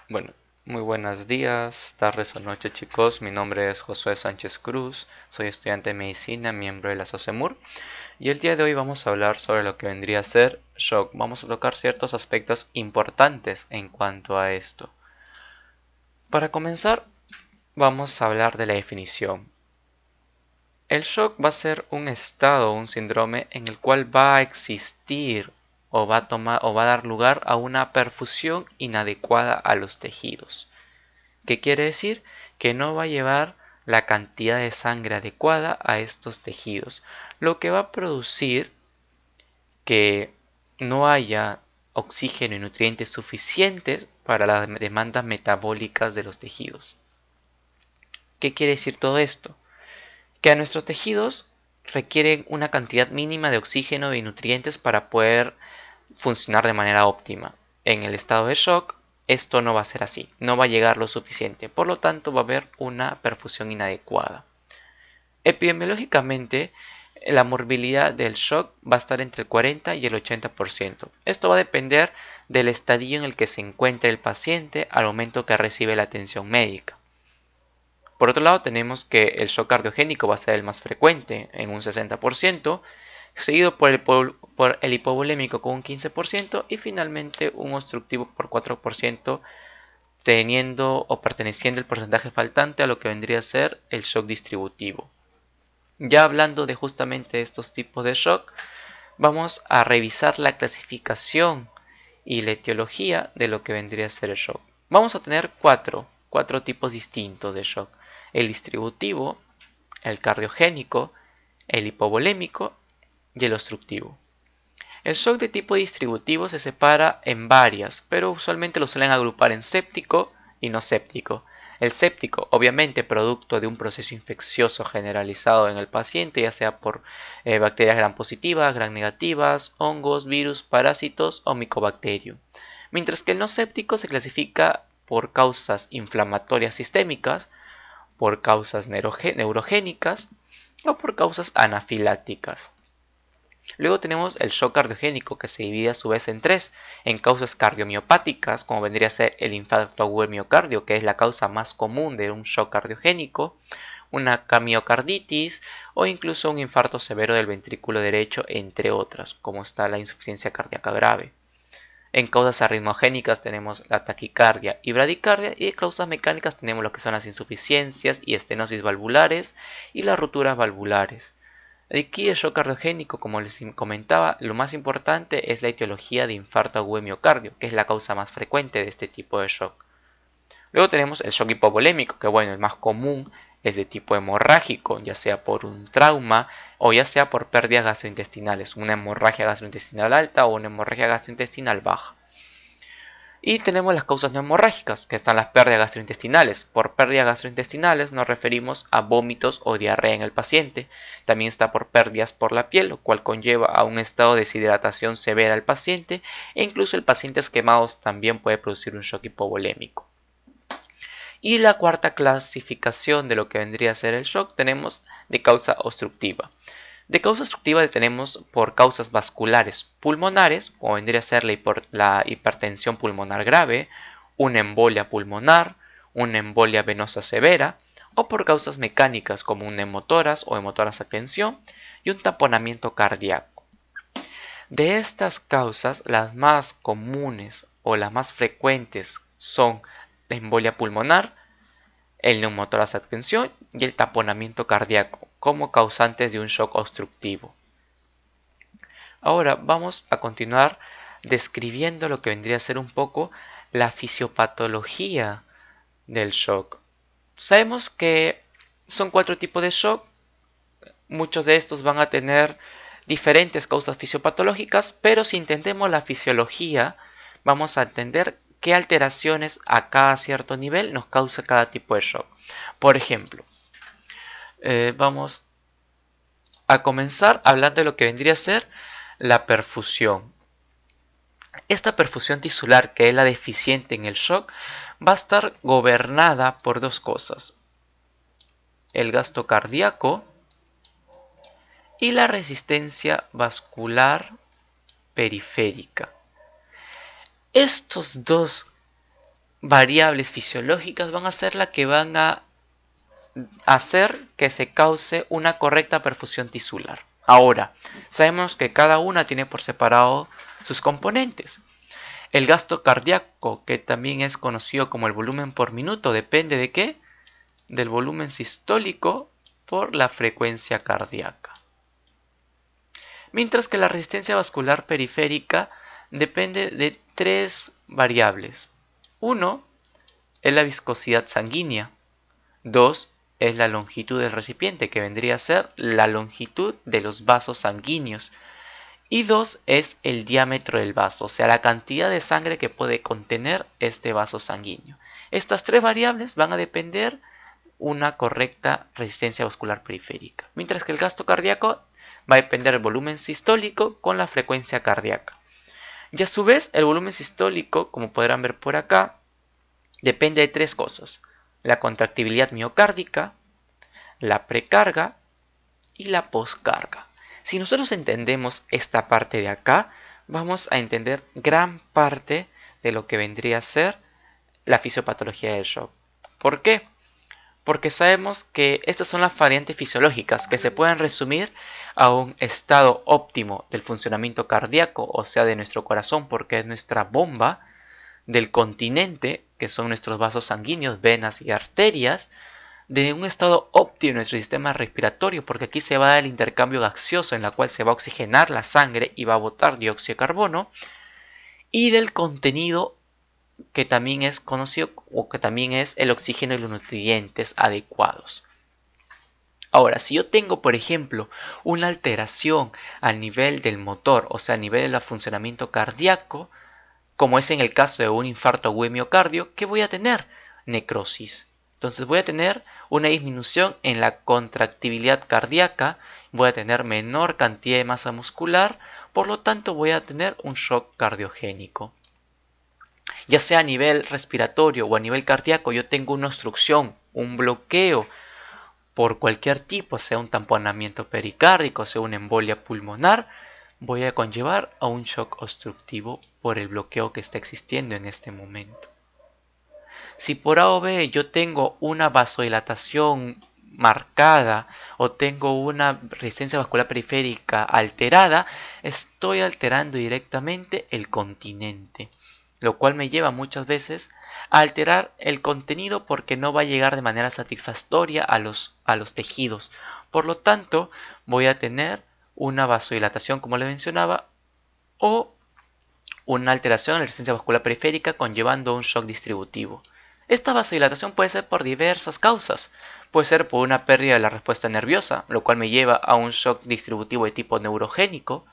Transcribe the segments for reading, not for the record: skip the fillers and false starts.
Bueno, muy buenos días, tardes o noches chicos. Mi nombre es Josué Sánchez Cruz, soy estudiante de medicina, miembro de la SOCEMUR. Y el día de hoy vamos a hablar sobre lo que vendría a ser shock. Vamos a tocar ciertos aspectos importantes en cuanto a esto. Para comenzar, vamos a hablar de la definición. El shock va a ser un estado o un síndrome en el cual va a existir o va a dar lugar a una perfusión inadecuada a los tejidos. ¿Qué quiere decir? Que no va a llevar la cantidad de sangre adecuada a estos tejidos, lo que va a producir que no haya oxígeno y nutrientes suficientes para las demandas metabólicas de los tejidos. ¿Qué quiere decir todo esto? Que a nuestros tejidos requieren una cantidad mínima de oxígeno y nutrientes para poder funcionar de manera óptima. En el estado de shock, esto no va a ser así, no va a llegar lo suficiente, por lo tanto va a haber una perfusión inadecuada. Epidemiológicamente, la morbilidad del shock va a estar entre el 40 y el 80%. Esto va a depender del estadio en el que se encuentre el paciente al momento que recibe la atención médica. Por otro lado, tenemos que el shock cardiogénico va a ser el más frecuente, en un 60%, seguido por el hipovolémico con un 15% y finalmente un obstructivo por 4%, teniendo o perteneciendo el porcentaje faltante a lo que vendría a ser el shock distributivo. Ya hablando de justamente estos tipos de shock, vamos a revisar la clasificación y la etiología de lo que vendría a ser el shock. Vamos a tener cuatro tipos distintos de shock: el distributivo, el cardiogénico, el hipovolémico y el obstructivo. El shock de tipo distributivo se separa en varias, pero usualmente lo suelen agrupar en séptico y no séptico. El séptico, obviamente producto de un proceso infeccioso generalizado en el paciente, ya sea por bacterias gram positivas, gram negativas, hongos, virus, parásitos o micobacterio. Mientras que el no séptico se clasifica por causas inflamatorias sistémicas, por causas neurogénicas o por causas anafilácticas. Luego tenemos el shock cardiogénico, que se divide a su vez en tres: en causas cardiomiopáticas, como vendría a ser el infarto agudo del miocardio, que es la causa más común de un shock cardiogénico, una miocarditis o incluso un infarto severo del ventrículo derecho, entre otras, como está la insuficiencia cardíaca grave. En causas arritmogénicas tenemos la taquicardia y bradicardia, y en causas mecánicas tenemos lo que son las insuficiencias y estenosis valvulares y las rupturas valvulares. Aquí el shock cardiogénico, como les comentaba, lo más importante es la etiología de infarto agudo de miocardio, que es la causa más frecuente de este tipo de shock. Luego tenemos el shock hipovolémico, que bueno, el más común es de tipo hemorrágico, ya sea por un trauma o ya sea por pérdidas gastrointestinales, una hemorragia gastrointestinal alta o una hemorragia gastrointestinal baja. Y tenemos las causas no hemorrágicas, que están las pérdidas gastrointestinales. Por pérdidas gastrointestinales nos referimos a vómitos o diarrea en el paciente. También está por pérdidas por la piel, lo cual conlleva a un estado de deshidratación severa al paciente, e incluso el paciente quemado también puede producir un shock hipovolémico. Y la cuarta clasificación de lo que vendría a ser el shock tenemos de causa obstructiva. De causa obstructiva tenemos por causas vasculares pulmonares, como vendría a ser la hipertensión pulmonar grave, una embolia pulmonar, una embolia venosa severa, o por causas mecánicas como un hemotoras o hemotoras a tensión y un taponamiento cardíaco. De estas causas, las más comunes o las más frecuentes son la embolia pulmonar, el neumotórax a tensión y el taponamiento cardíaco como causantes de un shock obstructivo. Ahora vamos a continuar describiendo lo que vendría a ser un poco la fisiopatología del shock. Sabemos que son cuatro tipos de shock. Muchos de estos van a tener diferentes causas fisiopatológicas, pero si entendemos la fisiología, vamos a entender qué alteraciones a cada cierto nivel nos causa cada tipo de shock. Por ejemplo, vamos a comenzar hablando de lo que vendría a ser la perfusión. Esta perfusión tisular, que es la deficiente en el shock, va a estar gobernada por dos cosas: el gasto cardíaco y la resistencia vascular periférica. Estos dos variables fisiológicas van a ser las que van a hacer que se cause una correcta perfusión tisular. Ahora, sabemos que cada una tiene por separado sus componentes. El gasto cardíaco, que también es conocido como el volumen por minuto, depende ¿de qué? Del volumen sistólico por la frecuencia cardíaca. Mientras que la resistencia vascular periférica depende de tres variables. 1 es la viscosidad sanguínea. 2 es la longitud del recipiente, que vendría a ser la longitud de los vasos sanguíneos. Y 2 es el diámetro del vaso, o sea, la cantidad de sangre que puede contener este vaso sanguíneo. Estas tres variables van a depender una correcta resistencia vascular periférica. Mientras que el gasto cardíaco va a depender del volumen sistólico con la frecuencia cardíaca. Y a su vez, el volumen sistólico, como podrán ver por acá, depende de tres cosas: la contractibilidad miocárdica, la precarga y la poscarga. Si nosotros entendemos esta parte de acá, vamos a entender gran parte de lo que vendría a ser la fisiopatología del shock. ¿Por qué? Porque sabemos que estas son las variantes fisiológicas que se pueden resumir a un estado óptimo del funcionamiento cardíaco, o sea, de nuestro corazón, porque es nuestra bomba, del continente, que son nuestros vasos sanguíneos, venas y arterias, de un estado óptimo en nuestro sistema respiratorio, porque aquí se va a dar el intercambio gaseoso en la cual se va a oxigenar la sangre y va a botar dióxido de carbono, y del contenido que también es conocido o que también es el oxígeno y los nutrientes adecuados. Ahora, si yo tengo, por ejemplo, una alteración al nivel del motor, o sea, a nivel del funcionamiento cardíaco, como es en el caso de un infarto agudo de miocardio, ¿qué voy a tener? Necrosis. Entonces voy a tener una disminución en la contractibilidad cardíaca, voy a tener menor cantidad de masa muscular, por lo tanto voy a tener un shock cardiogénico. Ya sea a nivel respiratorio o a nivel cardíaco, yo tengo una obstrucción, un bloqueo por cualquier tipo, sea un tamponamiento pericárdico, sea una embolia pulmonar, voy a conllevar a un shock obstructivo por el bloqueo que está existiendo en este momento. Si por A o B yo tengo una vasodilatación marcada o tengo una resistencia vascular periférica alterada, estoy alterando directamente el continente, lo cual me lleva muchas veces a alterar el contenido porque no va a llegar de manera satisfactoria a los tejidos. Por lo tanto, voy a tener una vasodilatación, como le mencionaba, o una alteración en la resistencia vascular periférica conllevando un shock distributivo. Esta vasodilatación puede ser por diversas causas. Puede ser por una pérdida de la respuesta nerviosa, lo cual me lleva a un shock distributivo de tipo neurogénico,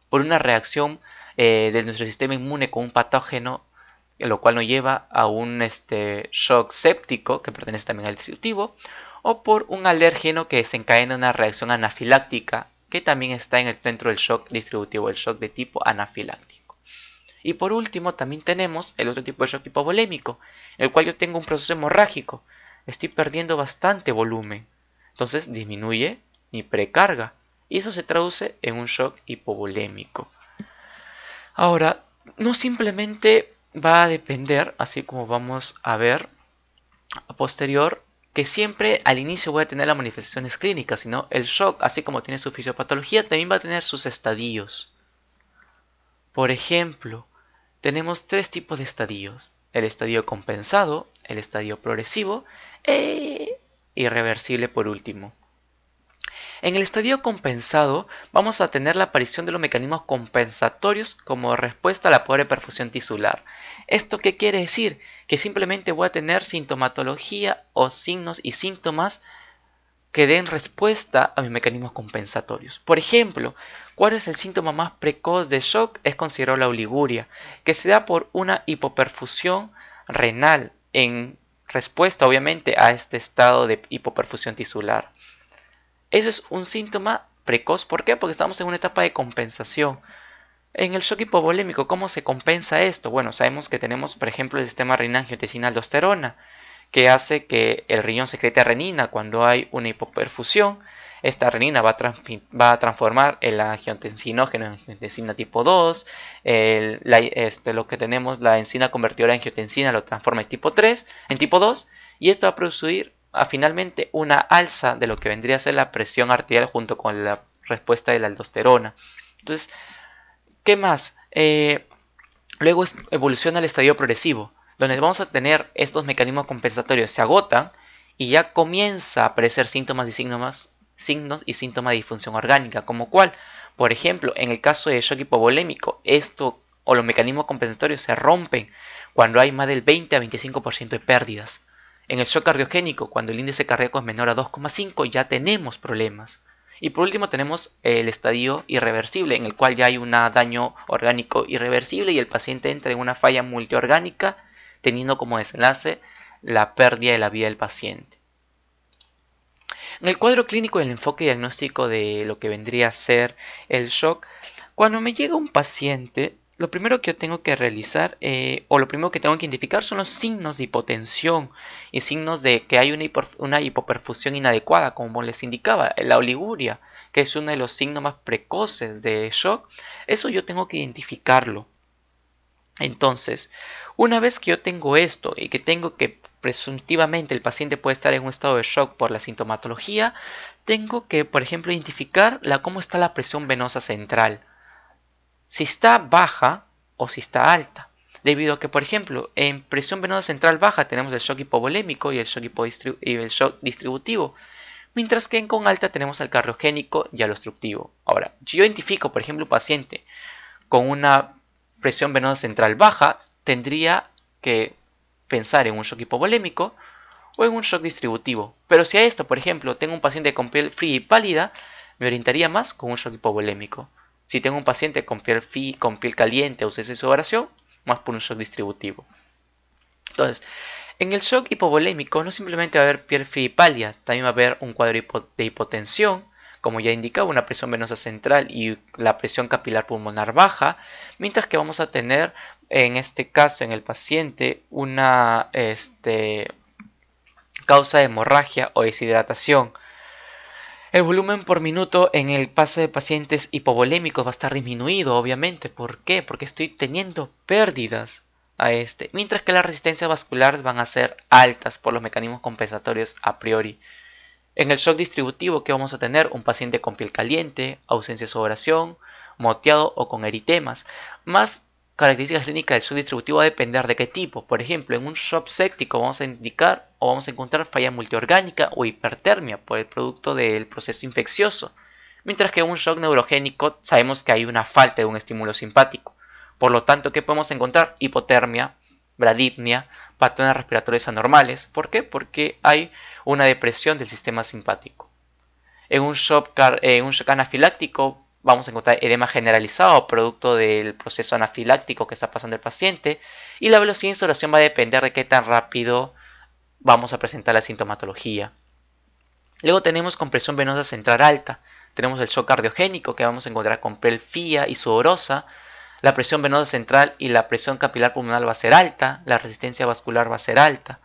por una reacción de nuestro sistema inmune con un patógeno, lo cual nos lleva a un shock séptico, que pertenece también al distributivo, o por un alérgeno que desencadena una reacción anafiláctica, que también está dentro del shock distributivo, el shock de tipo anafiláctico. Y por último también tenemos el otro tipo de shock hipovolémico, en el cual yo tengo un proceso hemorrágico, estoy perdiendo bastante volumen, entonces disminuye mi precarga, y eso se traduce en un shock hipovolémico. Ahora, no simplemente va a depender, así como vamos a ver a posterior, que siempre al inicio voy a tener las manifestaciones clínicas, sino el shock, así como tiene su fisiopatología, también va a tener sus estadios. Por ejemplo, tenemos tres tipos de estadios: el estadio compensado, el estadio progresivo e irreversible por último. En el estadio compensado vamos a tener la aparición de los mecanismos compensatorios como respuesta a la pobre perfusión tisular. ¿Esto qué quiere decir? Que simplemente voy a tener sintomatología o signos y síntomas que den respuesta a mis mecanismos compensatorios. Por ejemplo, ¿cuál es el síntoma más precoz de shock? Es considerado la oliguria, que se da por una hipoperfusión renal en respuesta obviamente a este estado de hipoperfusión tisular. Eso es un síntoma precoz. ¿Por qué? Porque estamos en una etapa de compensación. En el shock hipovolémico, ¿cómo se compensa esto? Bueno, sabemos que tenemos, por ejemplo, el sistema renina-angiotensina-aldosterona, que hace que el riñón secrete renina cuando hay una hipoperfusión, Esta renina va a transformar el angiotensinógeno en angiotensina tipo 2. Lo que tenemos, la enzima convertidora de angiotensina, lo transforma en tipo 3, en tipo 2. Y esto va a producir finalmente una alza de lo que vendría a ser la presión arterial junto con la respuesta de la aldosterona. Entonces, ¿qué más? Luego evoluciona el estadio progresivo, donde vamos a tener estos mecanismos compensatorios se agotan y ya comienza a aparecer signos y síntomas de disfunción orgánica, como cual, por ejemplo, en el caso de shock hipovolémico, esto o los mecanismos compensatorios se rompen cuando hay más del 20 a 25% de pérdidas. En el shock cardiogénico, cuando el índice cardíaco es menor a 2,5, ya tenemos problemas. Y por último tenemos el estadio irreversible, en el cual ya hay un daño orgánico irreversible y el paciente entra en una falla multiorgánica, teniendo como desenlace la pérdida de la vida del paciente. En el cuadro clínico del enfoque diagnóstico de lo que vendría a ser el shock, cuando me llega un paciente, lo primero que yo tengo que realizar o lo primero que tengo que identificar son los signos de hipotensión y signos de que hay una hipoperfusión inadecuada, como les indicaba, la oliguria, que es uno de los signos más precoces de shock. Eso yo tengo que identificarlo. Entonces, una vez que yo tengo esto y que tengo que presuntivamente el paciente puede estar en un estado de shock por la sintomatología, tengo que, por ejemplo, identificar cómo está la presión venosa central. Si está baja o si está alta. Debido a que, por ejemplo, en presión venosa central baja tenemos el shock hipovolémico y el shock distributivo. Mientras que con alta tenemos al cardiogénico y al obstructivo. Ahora, si yo identifico, por ejemplo, un paciente con una presión venosa central baja, tendría que pensar en un shock hipovolémico o en un shock distributivo. Pero si a esto, por ejemplo, tengo un paciente con piel fría y pálida, me orientaría más con un shock hipovolémico. Si tengo un paciente con piel caliente, ausencia de sudoración, más por un shock distributivo. Entonces, en el shock hipovolémico no simplemente va a haber piel fría y pálida, también va a haber un cuadro de hipotensión, como ya indicaba, una presión venosa central y la presión capilar pulmonar baja, mientras que vamos a tener, en este caso, en el paciente, una causa de hemorragia o deshidratación. El volumen por minuto en el paso de pacientes hipovolémicos va a estar disminuido, obviamente. ¿Por qué? Porque estoy teniendo pérdidas mientras que las resistencias vasculares van a ser altas por los mecanismos compensatorios a priori. En el shock distributivo, ¿qué vamos a tener? Un paciente con piel caliente, ausencia de sudoración, moteado o con eritemas. Más características clínicas del shock distributivo va a depender de qué tipo. Por ejemplo, en un shock séptico vamos a indicar o vamos a encontrar falla multiorgánica o hipertermia por el producto del proceso infeccioso. Mientras que en un shock neurogénico sabemos que hay una falta de un estímulo simpático. Por lo tanto, ¿qué podemos encontrar? Hipotermia, bradipnia, patrones respiratorios anormales. ¿Por qué? Porque hay una depresión del sistema simpático. En un shock anafiláctico vamos a encontrar edema generalizado producto del proceso anafiláctico que está pasando el paciente, y la velocidad de instauración va a depender de qué tan rápido vamos a presentar la sintomatología. Luego tenemos compresión venosa central alta. Tenemos el shock cardiogénico que vamos a encontrar con piel fría y sudorosa. La presión venosa central y la presión capilar pulmonar va a ser alta, la resistencia vascular va a ser alta.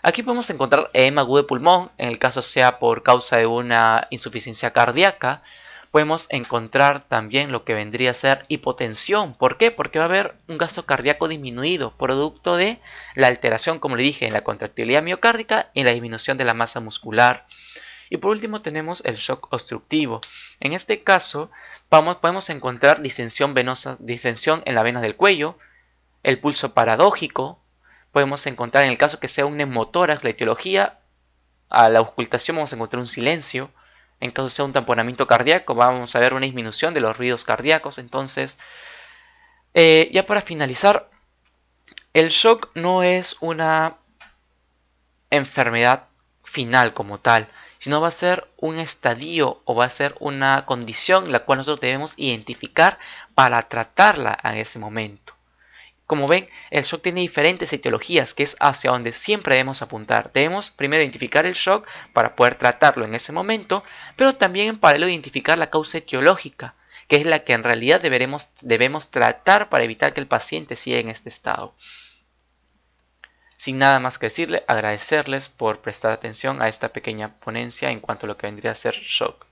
Aquí podemos encontrar edema agudo de pulmón, en el caso sea por causa de una insuficiencia cardíaca. Podemos encontrar también lo que vendría a ser hipotensión. ¿Por qué? Porque va a haber un gasto cardíaco disminuido, producto de la alteración, como le dije, en la contractilidad miocárdica y en la disminución de la masa muscular. Y por último tenemos el shock obstructivo. En este caso podemos encontrar distensión en la vena del cuello, el pulso paradójico. Podemos encontrar, en el caso que sea un neumotórax, la etiología, a la auscultación vamos a encontrar un silencio. En caso sea un tamponamiento cardíaco, vamos a ver una disminución de los ruidos cardíacos. Entonces, ya para finalizar, el shock no es una enfermedad final como tal, sino va a ser un estadio o va a ser una condición la cual nosotros debemos identificar para tratarla en ese momento. Como ven, el shock tiene diferentes etiologías, que es hacia donde siempre debemos apuntar. Debemos primero identificar el shock para poder tratarlo en ese momento, pero también en paralelo identificar la causa etiológica, que es la que en realidad debemos tratar para evitar que el paciente siga en este estado. Sin nada más que decirle, agradecerles por prestar atención a esta pequeña ponencia en cuanto a lo que vendría a ser shock.